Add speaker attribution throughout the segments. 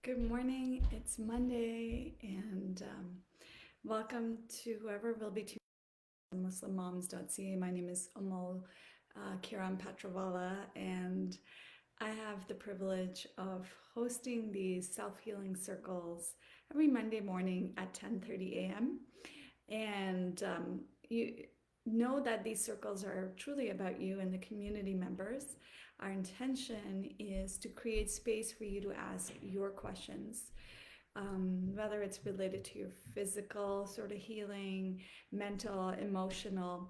Speaker 1: Good morning. It's Monday, and welcome to whoever will be tuning in Muslim Moms.Ca. My name is Amol Kiran Patrawala, and I have the privilege of hosting these self-healing circles every Monday morning at 10:30 a.m. And you know that these circles are truly about you and the community members. Our intention is to create space for you to ask your questions, whether it's related to your physical sort of healing, mental, emotional.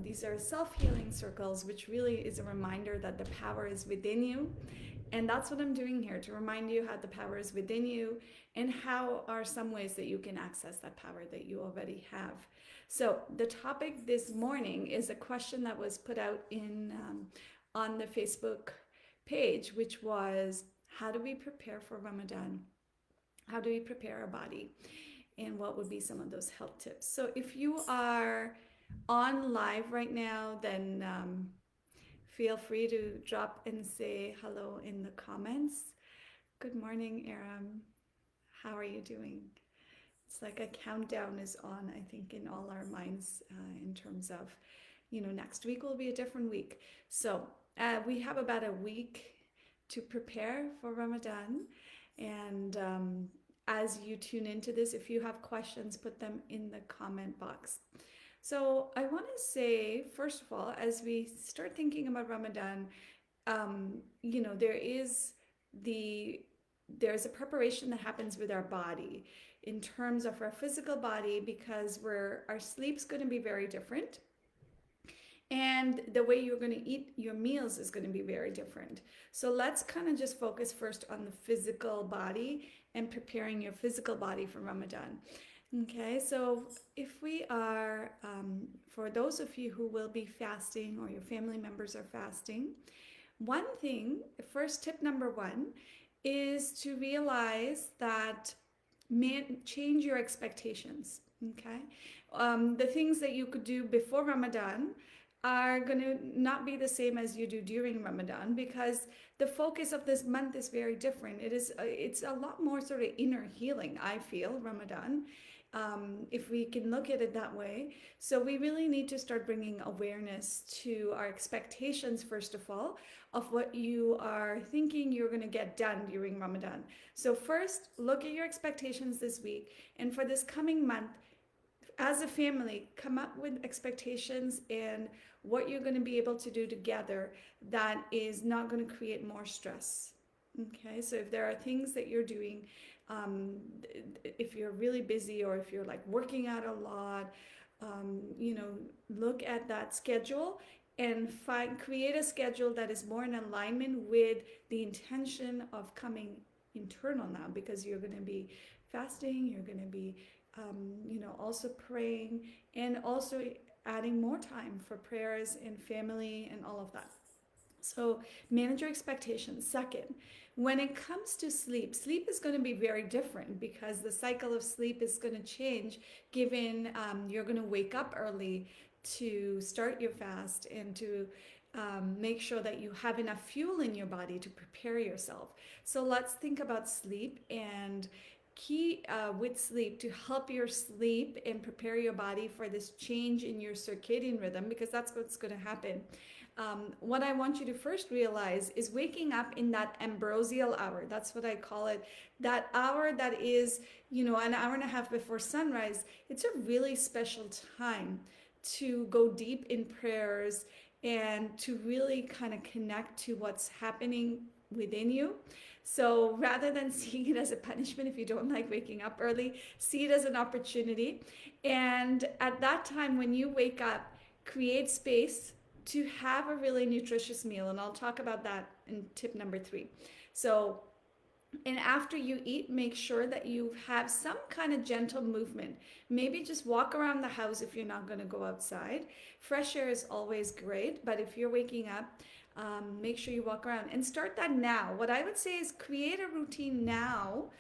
Speaker 1: These are self healing circles, which really is a reminder that the power is within you. And that's what I'm doing here, to remind you how the power is within you and how are some ways that you can access that power that you already have. So the topic this morning is a question that was put out in on the Facebook page, which was, how do we prepare for Ramadan? How do we prepare our body? And what would be some of those health tips? So if you are on live right now, then feel free to drop and say hello in the comments. Good morning, Aram. How are you doing? It's like a countdown is on, I think, in all our minds in terms of, next week will be a different week. So we have about a week to prepare for Ramadan. And as you tune into this, if you have questions, put them in the comment box. So I want to say, first of all, as we start thinking about Ramadan, there's a preparation that happens with our body in terms of our physical body, because our sleep's going to be very different. And the way you're going to eat your meals is going to be very different. So let's kind of just focus first on the physical body and preparing your physical body for Ramadan. Okay, so if we are, for those of you who will be fasting or your family members are fasting, one thing, first tip number one, is to realize that change your expectations. Okay, the things that you could do before Ramadan are going to not be the same as you do during Ramadan, because the focus of this month is very different. It's a lot more sort of inner healing, I feel, Ramadan, if we can look at it that way. So we really need to start bringing awareness to our expectations, first of all, of what you are thinking you're going to get done during Ramadan. So first, look at your expectations this week, and for this coming month, as a family, come up with expectations and what you're going to be able to do together that is not going to create more stress. Okay, so if there are things that you're doing, if you're really busy or if you're like working out a lot, look at that schedule and create a schedule that is more in alignment with the intention of coming internal now, because you're going to be fasting, you're going to be also praying, and also adding more time for prayers and family and all of that. So manage your expectations. Second, when it comes to sleep, sleep is going to be very different, because the cycle of sleep is going to change given you're going to wake up early to start your fast and to make sure that you have enough fuel in your body to prepare yourself. So let's think about sleep and key with sleep to help your sleep and prepare your body for this change in your circadian rhythm, because that's what's going to happen. What I want you to first realize is waking up in that ambrosial hour. That's what I call it. That hour that is, an hour and a half before sunrise. It's a really special time to go deep in prayers and to really kind of connect to what's happening within you. So rather than seeing it as a punishment if you don't like waking up early, see it as an opportunity. And at that time, when you wake up, create space to have a really nutritious meal. And I'll talk about that in tip number 3. So, and after you eat, make sure that you have some kind of gentle movement. Maybe just walk around the house if you're not going to go outside. Fresh air is always great, but if you're waking up, make sure you walk around and start that now. What I would say is create a routine now,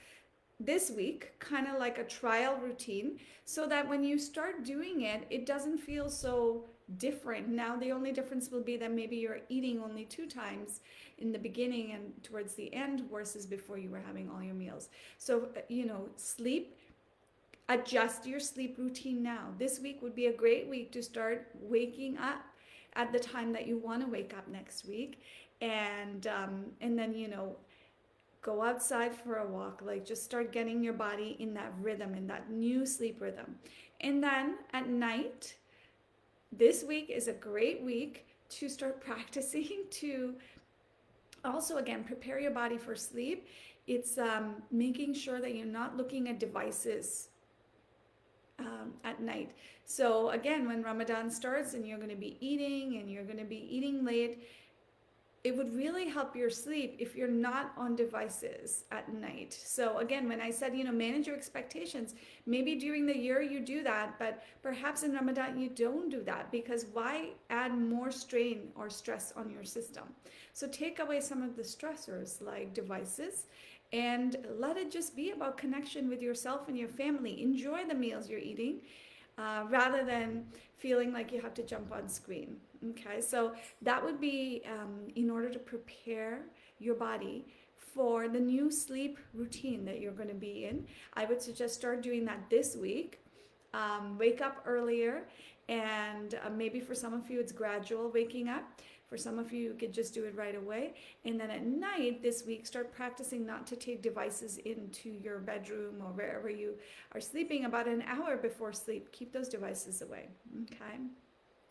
Speaker 1: this week, kind of like a trial routine, so that when you start doing it, it doesn't feel so different. Now the only difference will be that maybe you're eating only 2 times, in the beginning and towards the end versus before you were having all your meals. So, sleep, adjust your sleep routine now. This week would be a great week to start waking up at the time that you want to wake up next week, and then go outside for a walk. Like, just start getting your body in that rhythm, in that new sleep rhythm. And then at night, this week is a great week to start practicing to also, again, prepare your body for sleep. It's making sure that you're not looking at devices at night. So again, when Ramadan starts and you're going to be eating and you're going to be eating late, it would really help your sleep if you're not on devices at night. So again, when I said, manage your expectations, maybe during the year you do that, but perhaps in Ramadan you don't do that, because why add more strain or stress on your system? So take away some of the stressors like devices and let it just be about connection with yourself and your family. Enjoy the meals you're eating rather than feeling like you have to jump on screen. Okay, so that would be in order to prepare your body for the new sleep routine that you're going to be in. I would suggest start doing that this week. Wake up earlier, and maybe for some of you it's gradual waking up. For some of you could just do it right away. And then at night this week, start practicing not to take devices into your bedroom or wherever you are sleeping. About an hour before sleep, keep those devices away. Okay,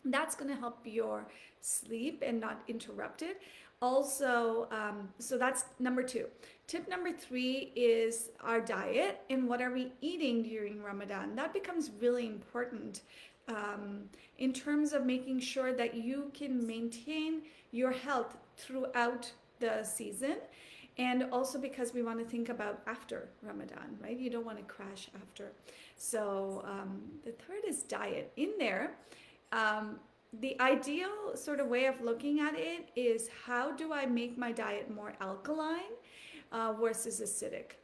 Speaker 1: that's going to help your sleep and not interrupt it. Also, so that's number 2. Tip number 3 is our diet and what are we eating during Ramadan. That becomes really important in terms of making sure that you can maintain your health throughout the season. And also because we want to think about after Ramadan, right? You don't want to crash after. So the third is diet. In there, the ideal sort of way of looking at it is, how do I make my diet more alkaline versus acidic?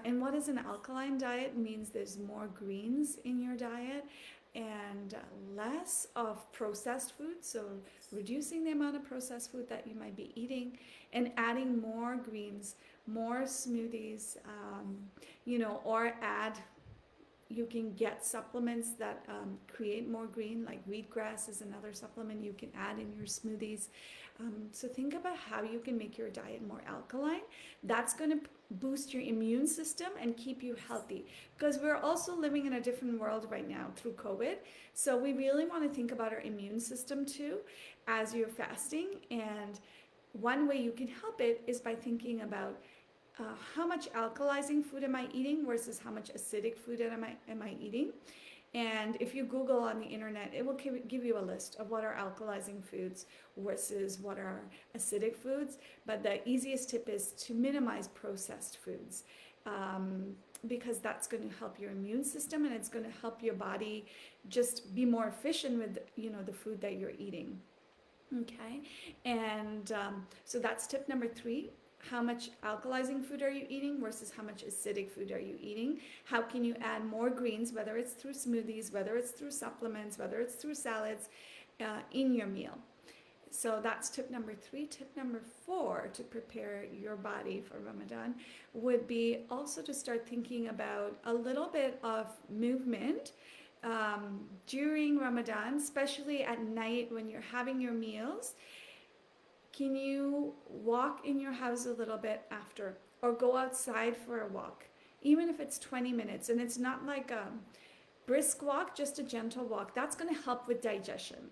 Speaker 1: And what is an alkaline diet? It means there's more greens in your diet and less of processed food. So reducing the amount of processed food that you might be eating and adding more greens, more smoothies, or you can get supplements that create more green, like wheatgrass is another supplement you can add in your smoothies. So think about how you can make your diet more alkaline. That's going to boost your immune system and keep you healthy, because we're also living in a different world right now through COVID. So we really want to think about our immune system too as you're fasting. And one way you can help it is by thinking about how much alkalizing food am I eating versus how much acidic food am I eating. And if you Google on the internet, it will give you a list of what are alkalizing foods versus what are acidic foods. But the easiest tip is to minimize processed foods, because that's going to help your immune system and it's going to help your body just be more efficient with the food that you're eating. Okay, and so that's tip number 3. How much alkalizing food are you eating versus how much acidic food are you eating? How can you add more greens, whether it's through smoothies, whether it's through supplements, whether it's through salads, in your meal? So that's tip number 3. Tip number 4 to prepare your body for Ramadan would be also to start thinking about a little bit of movement during Ramadan, especially at night when you're having your meals. Can you walk in your house a little bit after, or go outside for a walk, even if it's 20 minutes? And it's not like a brisk walk, just a gentle walk. That's going to help with digestion.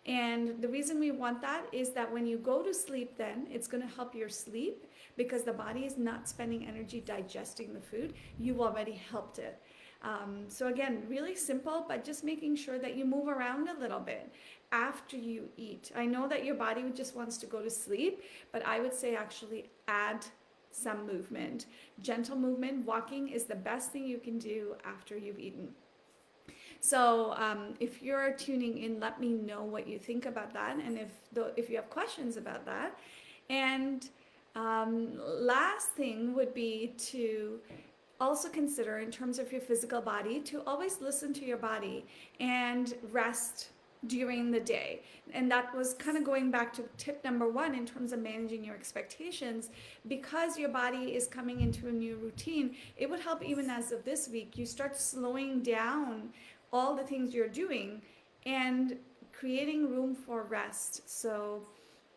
Speaker 1: And the reason we want that is that when you go to sleep, then it's going to help your sleep, because the body is not spending energy digesting the food. You've already helped it. So again, really simple, but just making sure that you move around a little bit after you eat. I know that your body just wants to go to sleep, but I would say actually add some movement. Gentle movement, walking is the best thing you can do after you've eaten. So if you're tuning in, let me know what you think about that, and if you have questions about that. And last thing would be to also consider, in terms of your physical body, to always listen to your body and rest during the day. And that was kind of going back to tip number one in terms of managing your expectations. Because your body is coming into a new routine, it would help even as of this week, you start slowing down all the things you're doing and creating room for rest. So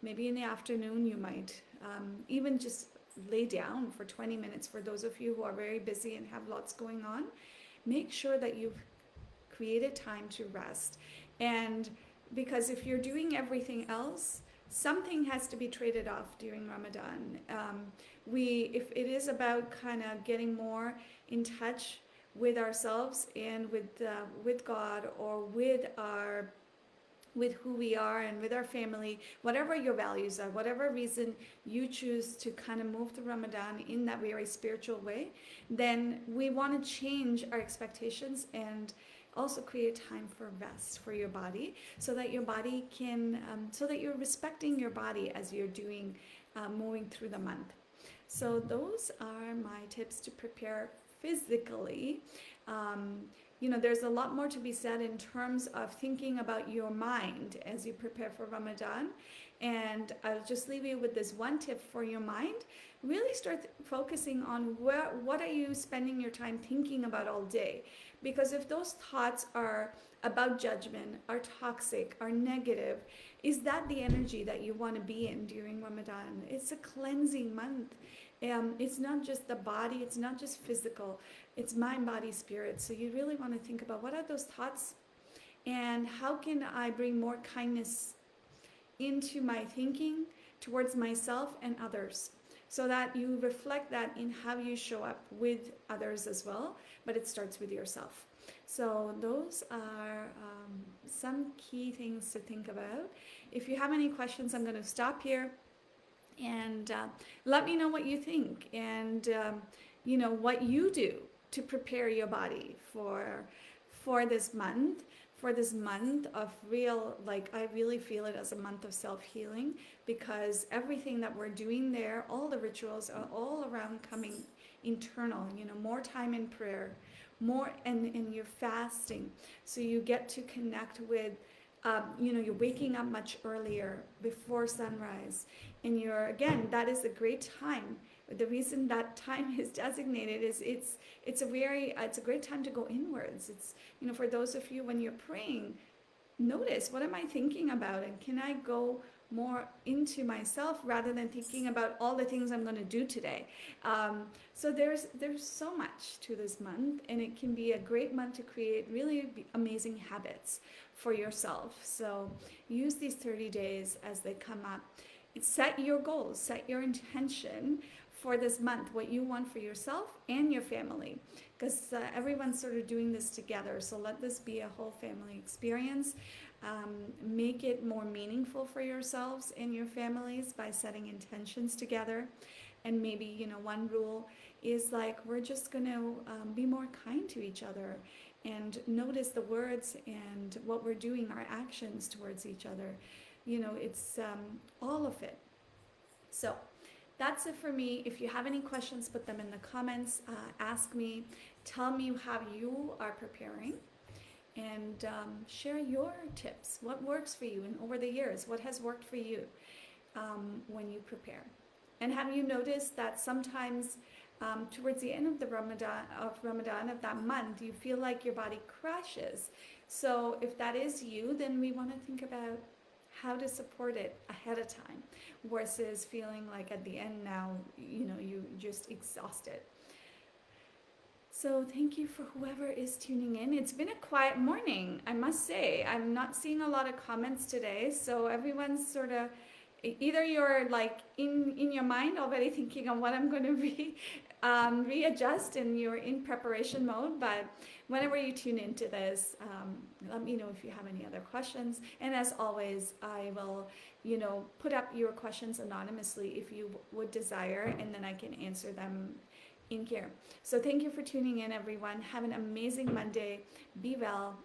Speaker 1: maybe in the afternoon, you might even just lay down for 20 minutes. For those of you who are very busy and have lots going on, make sure that you've created time to rest. And because if you're doing everything else, something has to be traded off during Ramadan. If it is about kind of getting more in touch with ourselves and with God, or with who we are and with our family, whatever your values are, whatever reason you choose to kind of move through Ramadan in that very spiritual way, then we want to change our expectations and also create time for rest for your body, so that your body can, so that you're respecting your body as you're moving through the month. So those are my tips to prepare physically. There's a lot more to be said in terms of thinking about your mind as you prepare for Ramadan. And I'll just leave you with this one tip for your mind. Really start focusing on what are you spending your time thinking about all day. Because if those thoughts are about judgment, are toxic, are negative, is that the energy that you want to be in during Ramadan? It's a cleansing month. It's not just the body, it's not just physical, it's mind, body, spirit. So you really want to think about what are those thoughts, and how can I bring more kindness into my thinking towards myself and others, so that you reflect that in how you show up with others as well, but it starts with yourself. So those are some key things to think about. If you have any questions, I'm going to stop here, and let me know what you think, and what you do to prepare your body for this month, of real, like, I really feel it as a month of self-healing, because everything that we're doing there, all the rituals are all around coming internal, more time in prayer, more, and you're fasting, so you get to connect with you're waking up much earlier before sunrise, and that is a great time. The reason that time is designated is it's a great time to go inwards. It's, for those of you, when you're praying, notice, what am I thinking about, and can I go more into myself rather than thinking about all the things I'm going to do today. So there's so much to this month, and it can be a great month to create really amazing habits for yourself. So use these 30 days as they come up. Set your goals, set your intention for this month, what you want for yourself and your family, because everyone's sort of doing this together. So let this be a whole family experience. Make it more meaningful for yourselves and your families by setting intentions together. And maybe, one rule is like, we're just going to be more kind to each other, and notice the words and what we're doing, our actions towards each other. It's all of it. So that's it for me. If you have any questions, put them in the comments. Ask me. Tell me how you are preparing, and share your tips. What works for you, and over the years, what has worked for you when you prepare? And have you noticed that sometimes towards the end of the Ramadan of that month, you feel like your body crashes? So if that is you, then we want to think about how to support it ahead of time, versus feeling like at the end now, you just exhausted. So thank you for whoever is tuning in. It's been a quiet morning, I must say. I'm not seeing a lot of comments today, so everyone's sort of, either you're like in your mind already thinking of what I'm going to readjust, and you're in preparation mode. But whenever you tune into this, let me know if you have any other questions. And as always, I will, put up your questions anonymously if you would desire, and then I can answer them in here. So thank you for tuning in, everyone. Have an amazing Monday. Be well.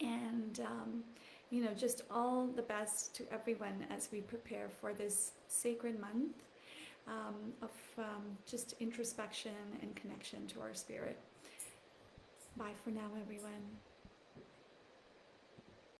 Speaker 1: And just all the best to everyone as we prepare for this sacred month of just introspection and connection to our spirit. Bye for now, everyone.